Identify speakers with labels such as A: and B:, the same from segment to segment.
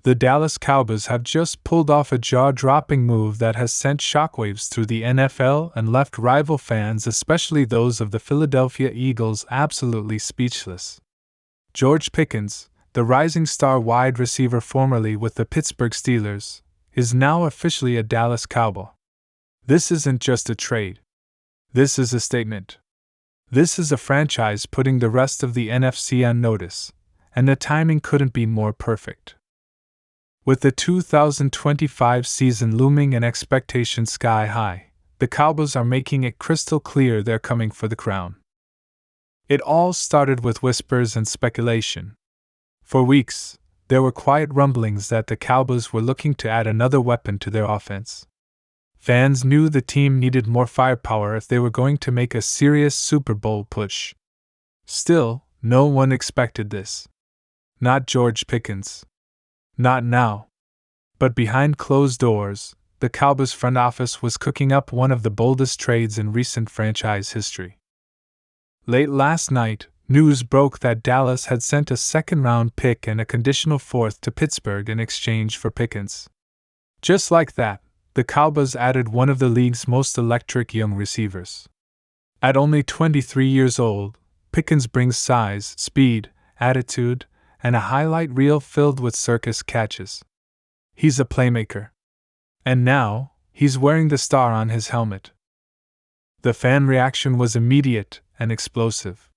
A: The Dallas Cowboys have just pulled off a jaw-dropping move that has sent shockwaves through the NFL and left rival fans, especially those of the Philadelphia Eagles, absolutely speechless. George Pickens, the rising star wide receiver formerly with the Pittsburgh Steelers, is now officially a Dallas Cowboy. This isn't just a trade. This is a statement. This is a franchise putting the rest of the NFC on notice, and the timing couldn't be more perfect. With the 2025 season looming and expectations sky high, the Cowboys are making it crystal clear they're coming for the crown. It all started with whispers and speculation. For weeks, there were quiet rumblings that the Cowboys were looking to add another weapon to their offense. Fans knew the team needed more firepower if they were going to make a serious Super Bowl push. Still, no one expected this. Not George Pickens. Not now. But behind closed doors, the Cowboys front office was cooking up one of the boldest trades in recent franchise history. Late last night, news broke that Dallas had sent a second-round pick and a conditional fourth to Pittsburgh in exchange for Pickens. Just like that, the Cowboys added one of the league's most electric young receivers. At only 23 years old, Pickens brings size, speed, attitude, and a highlight reel filled with circus catches. He's a playmaker. And now, he's wearing the star on his helmet. The fan reaction was immediate and explosive.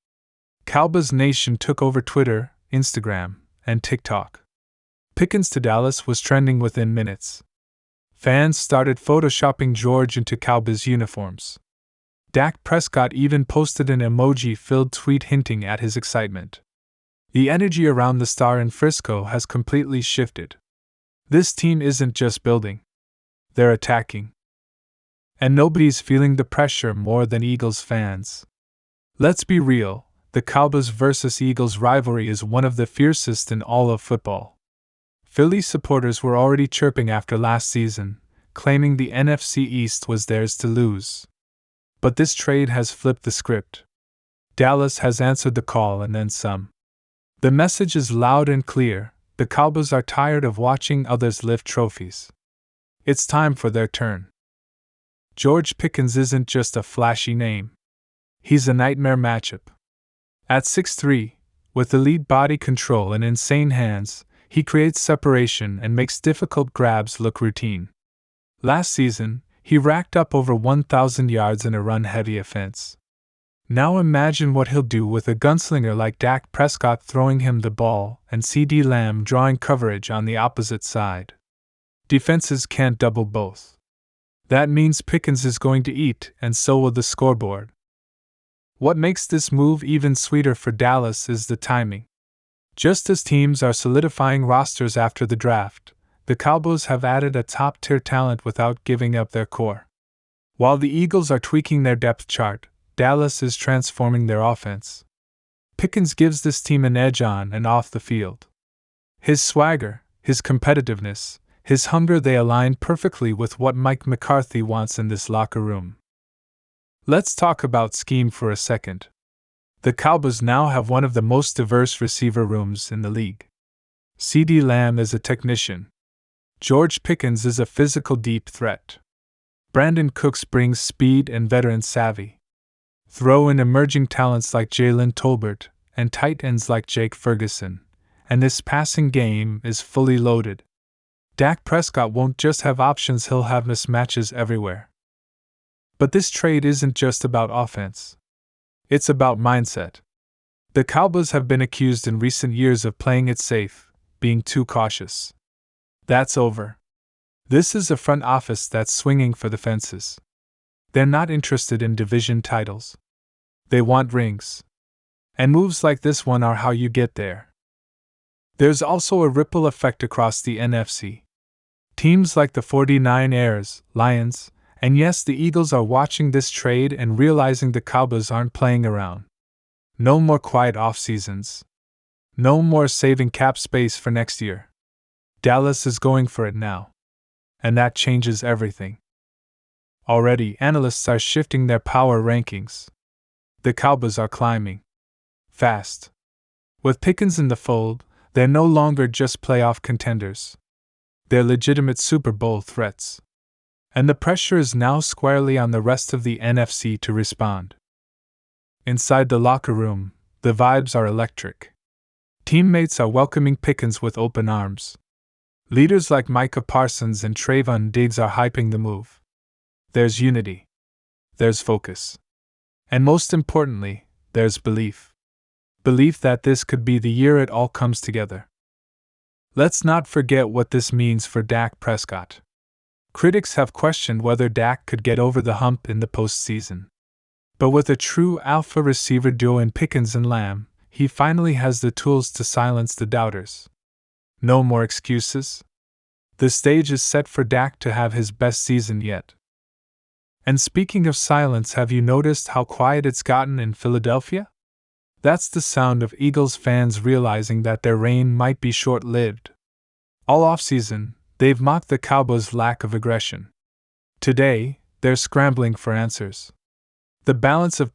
A: Cowboys Nation took over Twitter, Instagram, and TikTok. Pickens to Dallas was trending within minutes. Fans started photoshopping George into Cowboys uniforms. Dak Prescott even posted an emoji-filled tweet hinting at his excitement. The energy around the star in Frisco has completely shifted. This team isn't just building. They're attacking. And nobody's feeling the pressure more than Eagles fans. Let's be real, the Cowboys vs. Eagles rivalry is one of the fiercest in all of football. Philly supporters were already chirping after last season, claiming the NFC East was theirs to lose. But this trade has flipped the script. Dallas has answered the call and then some. The message is loud and clear: the Cowboys are tired of watching others lift trophies. It's time for their turn. George Pickens isn't just a flashy name. He's a nightmare matchup. At 6'3", with elite body control and insane hands, he creates separation and makes difficult grabs look routine. Last season, he racked up over 1,000 yards in a run-heavy offense. Now imagine what he'll do with a gunslinger like Dak Prescott throwing him the ball and CeeDee Lamb drawing coverage on the opposite side. Defenses can't double both. That means Pickens is going to eat, and so will the scoreboard. What makes this move even sweeter for Dallas is the timing. Just as teams are solidifying rosters after the draft, the Cowboys have added a top-tier talent without giving up their core. While the Eagles are tweaking their depth chart, Dallas is transforming their offense. Pickens gives this team an edge on and off the field. His swagger, his competitiveness, his hunger, they align perfectly with what Mike McCarthy wants in this locker room. Let's talk about scheme for a second. The Cowboys now have one of the most diverse receiver rooms in the league. CeeDee Lamb is a technician. George Pickens is a physical deep threat. Brandon Cooks brings speed and veteran savvy. Throw in emerging talents like Jalen Tolbert and tight ends like Jake Ferguson, and this passing game is fully loaded. Dak Prescott won't just have options, he'll have mismatches everywhere. But this trade isn't just about offense. It's about mindset. The Cowboys have been accused in recent years of playing it safe, being too cautious. That's over. This is a front office that's swinging for the fences. They're not interested in division titles. They want rings. And moves like this one are how you get there. There's also a ripple effect across the NFC. Teams like the 49ers, Lions, and yes, the Eagles are watching this trade and realizing the Cowboys aren't playing around. No more quiet off-seasons. No more saving cap space for next year. Dallas is going for it now. And that changes everything. Already, analysts are shifting their power rankings. The Cowboys are climbing. Fast. With Pickens in the fold, They're no longer just playoff contenders. They're legitimate Super Bowl threats. And the pressure is now squarely on the rest of the NFC to respond. Inside the locker room, the vibes are electric. Teammates are welcoming Pickens with open arms. Leaders like Micah Parsons and Trayvon Diggs are hyping the move. There's unity. There's focus. And most importantly, there's belief. Belief that this could be the year it all comes together. Let's not forget what this means for Dak Prescott. Critics have questioned whether Dak could get over the hump in the postseason. But with a true alpha receiver duo in Pickens and Lamb, he finally has the tools to silence the doubters. No more excuses. The stage is set for Dak to have his best season yet. And speaking of silence, have you noticed how quiet it's gotten in Philadelphia? That's the sound of Eagles fans realizing that their reign might be short-lived. All offseason, they've mocked the Cowboys' lack of aggression. Today, they're scrambling for answers. The balance of